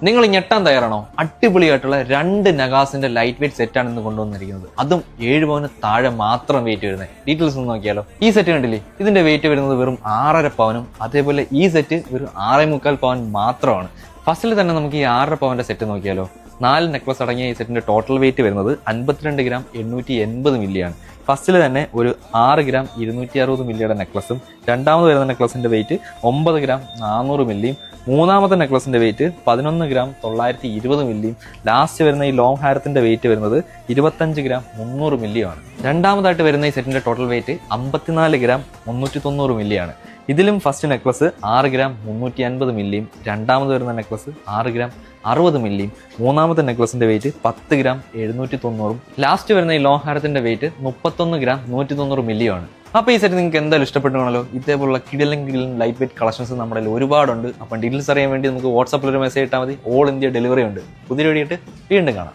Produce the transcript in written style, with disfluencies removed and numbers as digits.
നിങ്ങൾ ഞെട്ടാൻ തയ്യാറാണോ? അടിപൊളിയായിട്ടുള്ള 2 നഗാസിന്റെ ലൈറ്റ് വെയിറ്റ് സെറ്റാണ് ഇന്ന് കൊണ്ടുവന്നിരിക്കുന്നത്. അതും 7 പവന് താഴെ മാത്രം വെയിറ്റ് വരുന്നത്. ഡീറ്റെയിൽസ് ഒന്ന് നോക്കിയാലോ. ഈ സെറ്റ് കണ്ടില്ലേ, ഇതിന്റെ വെയിറ്റ് വരുന്നത് വെറും 6.5 പവനും. അതേപോലെ ഈ സെറ്റ് വെറും 6.25 പവൻ മാത്രമാണ്. ഫസ്റ്റിൽ തന്നെ നമുക്ക് ഈ 6.5 പവന്റെ സെറ്റ് നോക്കിയാലോ. 4 നെക്ലസ് അടങ്ങിയ ഈ സെറ്റിന്റെ ടോട്ടൽ വെയിറ്റ് വരുന്നത് 52 ഗ്രാം 880 മില്ലിയാണ്. ഫസ്റ്റിൽ തന്നെ ഒരു 6 ഗ്രാം 260 മില്ലിയുടെ നെക്ലസും, രണ്ടാമത് വരുന്ന നെക്ലസിന്റെ വെയിറ്റ് 9 ഗ്രാം 400 മില്ലിയും, മൂന്നാമത്തെ നെക്ലസിന്റെ വെയിറ്റ് 11 ഗ്രാം 920 മില്ലിയും, ലാസ്റ്റ് വരുന്ന ഈ ലോങ് ഹാരത്തിന്റെ വെയിറ്റ് വരുന്നത് 25 ഗ്രാം 300 മില്ലിയുമാണ്. രണ്ടാമതായിട്ട് വരുന്ന ഈ സെറ്റിന്റെ ടോട്ടൽ വെയിറ്റ് 54 ഗ്രാം 390 മില്ലിയാണ്. ഇതിലും ഫസ്റ്റ് നെക്ലസ് 6 ഗ്രാം 350 മില്ലിയും, രണ്ടാമത് വരുന്ന നെക്ലസ് 6 ഗ്രാം 60 മില്ലിയും, മൂന്നാമത്തെ നെക്ലസിന്റെ വെയിറ്റ് 10 ഗ്രാം 790, ലാസ്റ്റ് വരുന്ന ഈ ലോങ് ഹാരത്തിന്റെ വെയിറ്റ് 31 ഗ്രാം 190 മില്ലിയാണ്. അപ്പോൾ ഈ സെറ്റ് നിങ്ങൾക്ക് എന്തായാലും ഇഷ്ടപ്പെട്ടുകാണല്ലോ. ഇതേപോലുള്ള കിടിലൻ ലൈറ്റ് വെയിറ്റ് കളക്ഷൻസ് നമ്മുടെ ഒരുപാടുണ്ട്. അപ്പം ഡീറ്റെയിൽസ് അറിയാൻ വേണ്ടി നമുക്ക് വാട്സാപ്പിൽ ഒരു മെസ്സേജ് ഇട്ടാൽ മതി. ഓൾ ഇന്ത്യ ഡെലിവറി ഉണ്ട്. പുതിയ വീഡിയോ ആയിട്ട് വീണ്ടും കാണാം.